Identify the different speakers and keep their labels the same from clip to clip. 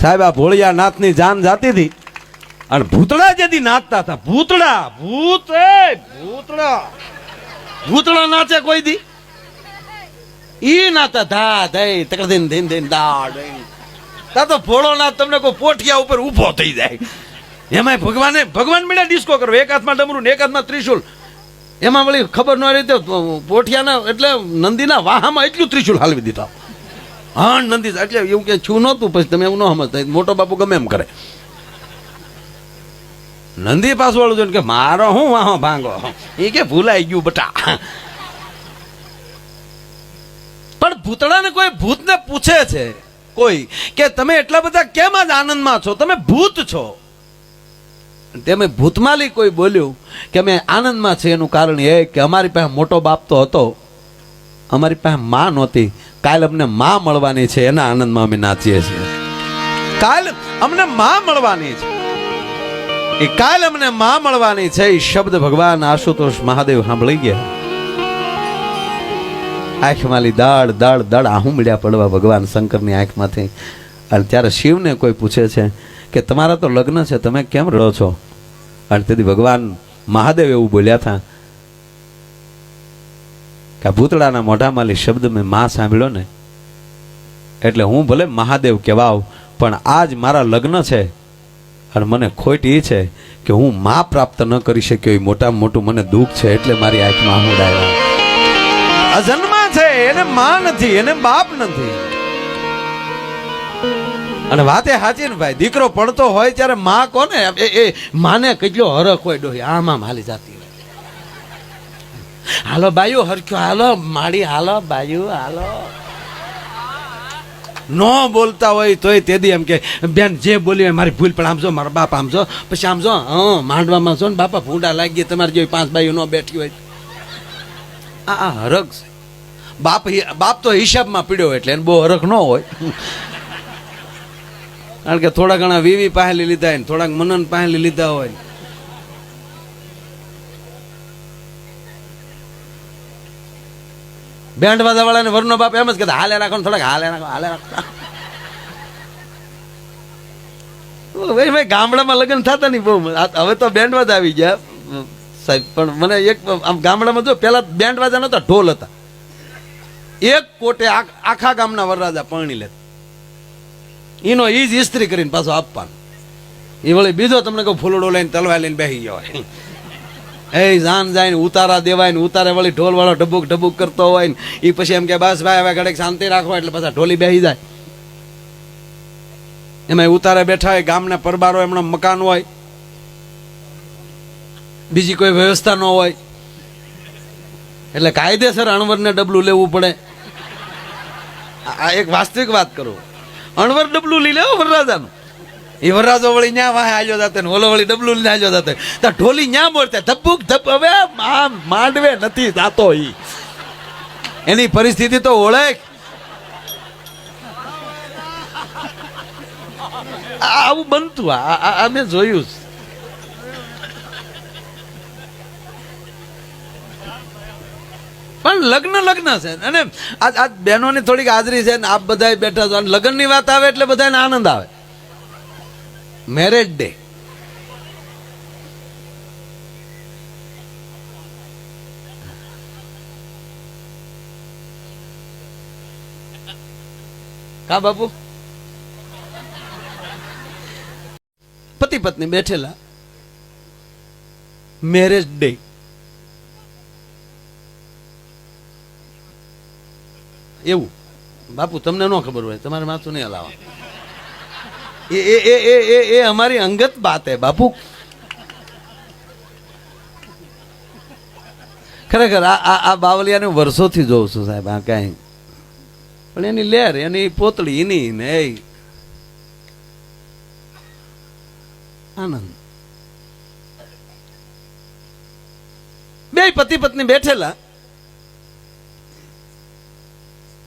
Speaker 1: સાહેબ આ ભોળિયા નાથની જાન જાતી હતી અને ભૂતળા જેથી નાચતા હતા. ભૂતળા નાચે કોઈ દી ઈ નાતા ધા ધઈ તકડીન ધીન ધીન દાડ તા તો ભોળો નાથ તમને કોઈ પોઠિયા ઉપર ઊભો થઈ જાય. એમાં ભગવાન મળ્યા ડિસ્કો કરો, એક હાથમાં ડમરું ને એક હાથમાં ત્રિશુલ. એમાં વળી ખબર ન રીતે પોઠિયાના એટલે નંદીના વાહામાં એટલું ત્રિશુલ હાલવી દીધા. હા નંદી એટલે એવું કે છું નહોતું. પછી તમે એવું ન સમજતા, મોટો બાપુ ગમે એમ કરે. નંદી પાછું વાળું જોઈને કે મારો હું વાહો ભાંગો, એ કે ભૂલાઈ ગયું બટા. પણ ભૂતળાને કોઈ ભૂતને પૂછે છે કોઈ કે તમે એટલા બધા કેમ જ આનંદમાં છો, તમે ભૂત છો. તેમે ભૂતમાલી કોઈ બોલ્યું કે અમે આનંદમાં છે. એનું કારણ એ કે અમારી પાસે મોટો બાપ તો હતો, અમારી પાસે માં નહોતી. કાલ અમને માં મળવાની છે, એના આનંદમાં અમે નાચીએ છીએ. કાલ અમને માં મળવાની છે, એ કાલ અમને માં મળવાની છે. એ શબ્દ ભગવાન આશુતોષ મહાદેવ સાંભળી ગયા. આંખમાંથી દાળ દાળ દાળ આહું મળ્યા પડવા ભગવાન શંકરની આંખમાંથી. અને ત્યારે શિવને કોઈ પૂછે છે કે તમારા તો લગ્ન છે, તમે કેમ રહો છો? અને તેથી ભગવાન મહાદેવ એવું બોલ્યા હતા કે ભૂતળાના મોઢામાં શબ્દ મેં માં સાંભળ્યો ને, એટલે હું ભલે મહાદેવ કહેવાવ, પણ આજ મારા લગ્ન છે અને મને ખોટ એ છે કે હું માં પ્રાપ્ત ન કરી શક્યો. એ મોટામાં મોટું મને દુઃખ છે, એટલે મારી આંખમાં આહું આવ્યા. અજન્મા છે, એને માં નથી, એને બાપ નથી. અને વાતે સાચી ને ભાઈ, દીકરો પડતો હોય ત્યારે માં કોને એ માને કેટલો હરખ હોય ડોહી આમ આમ હાલી જાતી હોય. હાલો બાયુ હરખ્યો, હાલો માડી, હાલો બાયુ, હાલો નો બોલતા હોય તોય તેદી એમ કે બેન જે બોલી મારી ભૂલ, પણ આમ જો મારા બાપ આમ જો, પછી આમ જો માંડવામાં છો ને બાપા ભૂંડા લાગી તમારે જેવી 5 બાયુ ન બેઠી હોય. આ હરખ છે. બાપ તો હિસાબમાં પીડ્યો એટલે એને બહુ હરખ ન હોય. કારણ કે થોડા ઘણા વીવી પહેલી લીધા હોય, થોડાક મનન પહેલી લીધા હોય. બેન્ડ વાજા વાળાને વરનો બાપ એમ જ કહેતા હાલે રાખો, થોડાક હાલે રાખો, હાલે રાખો. ભાઈ ગામડામાં લગ્ન થતા નહીં બહુ. હવે તો બેન્ડ વાજા આવી ગયા સાહેબ. પણ મને એક આમ ગામડામાં જો પેલા બેન્ડ વાજા નતા, ઢોલ હતા. એક કોટે આખા ગામના વરરાજા પરણી લેતા. એનો ઈ જ ઇસ્ત્રી કરીને પાછો આપવાનો. એ વળી બીજો તમને કહું ફૂલડો લઈને તલવાર લઈને બેસી ગયો હોય. એ જાન જાય ને ઉતારા દેવાય ને ઉતારે વળી ઢોલ વાળો ઢબુક ઢબુક કરતો હોય ને એ પછી એમ કે બસ ભાઈ હવે ઘડીક શાંતિ રાખો, એટલે પાછા ઢોલી બેસી જાય. એમાં ઉતારે બેઠા હોય, ગામના પરબારો એમના મકાન હોય, બીજી કોઈ વ્યવસ્થા ન હોય, એટલે કાયદેસર અણવરને ડબલું લેવું પડે. આ એક વાસ્તવિક વાત કરું, અણવર ડબલું લઈ લેવો વરરાજાનું. એ વરરાજો વળી ન્યા વાહે આવ્યો જતો ને ઓલો વળી ડબલું લઈને આવ્યો જતો, તો ઢોલી ન્યા બોલતા ધબુક ધબ. હવે માંડવે નથી જાતો. એની પરિસ્થિતિ તો ઓળખ. આવું બનતું આ મેં જોયું. પણ લગ્ન છે અને આજ બહેનોની થોડીક હાજરી છે ને આપ બધા બેઠા છો. લગ્નની વાત આવે એટલે બધાને આનંદ આવે. મેરેજ ડે કા બાપુ, પતિ પત્ની બેઠેલા, મેરેજ ડે. એવું બાપુ તમને ન ખબર હોય, તમારે માથું નહીં હલાવા. એ અમારી અંગત બાત હે બાપુ. ખરેખર આ બાવલિયાને વર્ષોથી જોઉં છું સાહેબ. આ કાંઈ પણ એની લેર, એની પોતળી, એની ને આનંદ. બે પતિ પત્ની બેઠેલા,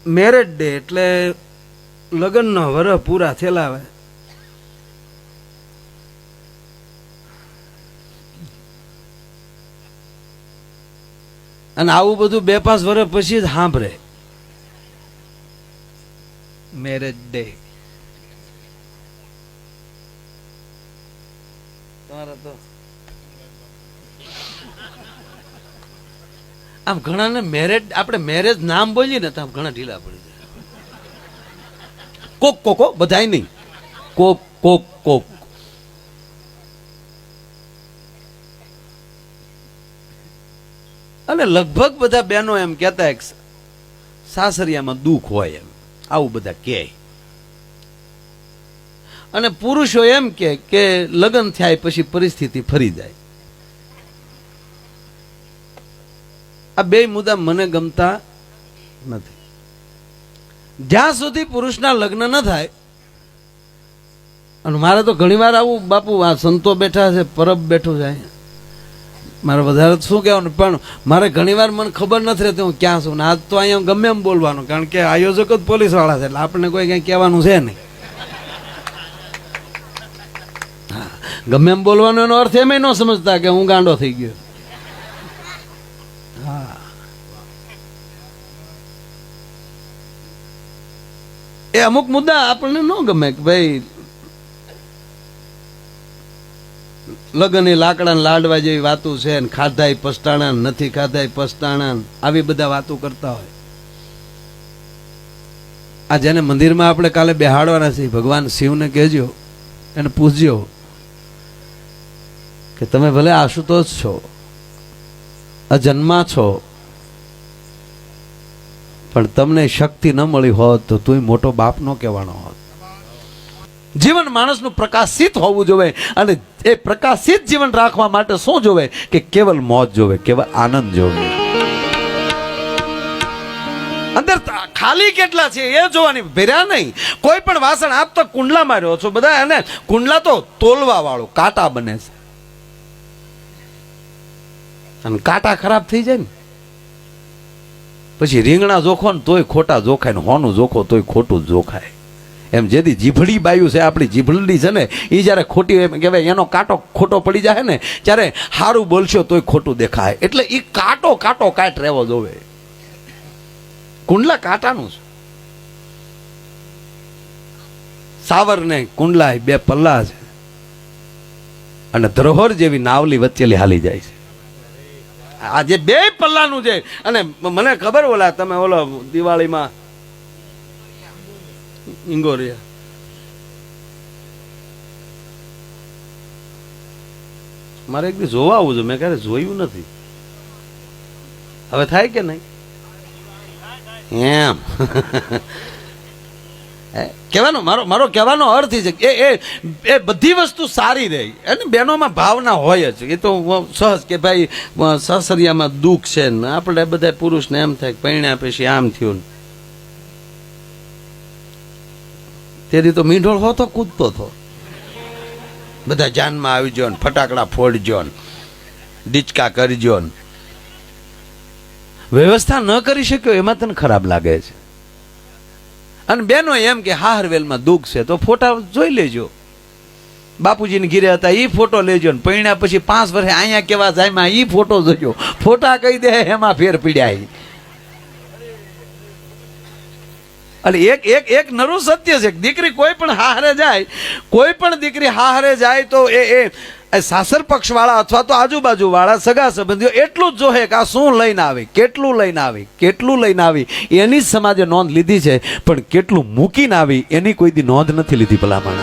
Speaker 1: મેરેજ ડે એટલે લગ્નનો વરહ પૂરા થયેલા હોય. અને આવું બધું 2-5 વર્ષ પછી જ સાંભળે. મેરેજ ડે તમારા તો આમ ઘણાને મેરેજ, આપણે મેરેજ નામ બોલીએ ને તો આમ ઘણા ઢીલા પડી જાય. કોક કોકો, બધાય નહીં, કોક કોક કોક. અને લગભગ બધા બહેનો એમ કહેતા સાસરિયામાં દુઃખ હોય એમ, આવું બધા કહે. અને પુરુષો એમ કે લગ્ન થાય પછી પરિસ્થિતિ ફરી જાય. આ બે મુદ્દા મને ગમતા નથી. જ્યાં સુધી પુરુષના લગ્ન ન થાય, અને મારે તો ઘણી વાર આવું, બાપુ આ સંતો બેઠા છે, પરબ બેઠો જાય, મારે વધારે શું કહેવાનું, પણ મારે ઘણી વાર મને ખબર નથી રહેતી હું ક્યાં છું. ને આજ તો અહીંયા ગમે એમ બોલવાનું, કારણ કે આયોજક જ પોલીસ વાળા છે, એટલે આપણને કોઈ કંઈ કહેવાનું છે નહીં. હા, ગમે એમ બોલવાનો એનો અર્થ એમ ન સમજતા કે હું ગાંડો થઈ ગયો. હા, એ અમુક મુદ્દા આપણને ન ગમે કે ભાઈ લગ્ન એ લાકડા ને લાડવા જેવી વાતો છે, ને ખાધાય પસ્તાણા નથી ખાધાય પસ્તાણા, આવી બધા વાતો કરતા હોય. આ જેને મંદિરમાં આપણે કાલે બેહાડવાના છે, ભગવાન શિવને કહેજો, એને પૂછજો કે તમે ભલે આશુતોષ છો, અજન્મા છો, પણ તમને શક્તિ ન મળી હોત તો તું મોટો બાપ નો કહેવાનો હોત. જીવન માણસનું પ્રકાશિત હોવું જોઈએ, અને એ પ્રકાશિત જીવન રાખવા માટે શું જોવે કે કેવલ મોજ જોવે, કેવલ આનંદ જોવે. અંદર ખાલી કેટલા છે એ જોવાની, ભર્યા નહીં. કોઈ પણ વાસણ આપ તો કુંડલા માર્યો છો બધા, અને કુંડલા તો તોલવા વાળું કાંટા બને છે, અને કાંટા ખરાબ થઈ જાય ને પછી રીંગણા જોખો ને તોય ખોટા જોખાય, ને હોનું જોખો તોય ખોટું જ જોખાય. એમ જેથી જીભડી બાયું છે, આપણી જીભડી છે ને, એ જ્યારે ખોટી એમ કહેવાય એનો કાંટો ખોટો પડી જાય ને, ત્યારે સારું બોલશો તોય ખોટું દેખાય. એટલે એ કાંટો કાંટ રહેવો જોવે. કુંડલા કાંટાનું છે. સાવર ને કુંડલા બે પલ્લા છે, અને ધરોહર જેવી નાવલી વચ્ચેલી હાલી જાય છે. આ જે બે પલ્લાનું છે, અને મને ખબર, ઓલા તમે ઓલો દિવાળીમાં ઇંગોરિયા મારે એક દી જોવા આવું છે, મેં ક્યારે જોયું નથી. હવે થાય કે નહીં એમ કહેવાનો મારો કહેવાનો અર્થ છે કે એ બધી વસ્તુ સારી રહી, અને બહેનોમાં ભાવના હોય જ. એ તો સહજ કે ભાઈ સાસરિયામાં દુઃખ છે ને, આપણે બધા પુરુષને એમ થાય પૈણ્યા પછી આમ થયું. તેથી તો મીંઢોળ હોતો કૂદતો હતો, બધા જાનમાં આવી જો, ફટાકડા ફોડજો, ડીચકા કરજો. વ્યવસ્થા ન કરી શક્યો એમાં તને ખરાબ લાગે છે. અને બેનો એમ કે હાહરવેલમાં દુઃખ છે તો ફોટા જોઈ લેજો. બાપુજીને ઘીરે હતા એ ફોટો લેજો, ને પૈણ્યા પછી 5 વર્ષે અહીંયા કેવા જાય એ ફોટો જોજો. ફોટા કહી દે એમાં ફેર પીડ્યા. અને એક નરું સત્ય છે, દીકરી કોઈ પણ હાહરે જાય, કોઈ પણ દીકરી હાહરે જાય તો એ સાસર પક્ષ વાળા અથવા તો આજુબાજુ વાળા સગા સંબંધીઓ એટલું જ જોહે કે આ શું લઈને આવી, કેટલું લઈને આવી, કેટલું લઈને આવી. એની જ સમાજે નોંધ લીધી છે, પણ કેટલું મૂકીને આવી એની કોઈ દી નોંધ નથી લીધી ભલામણ.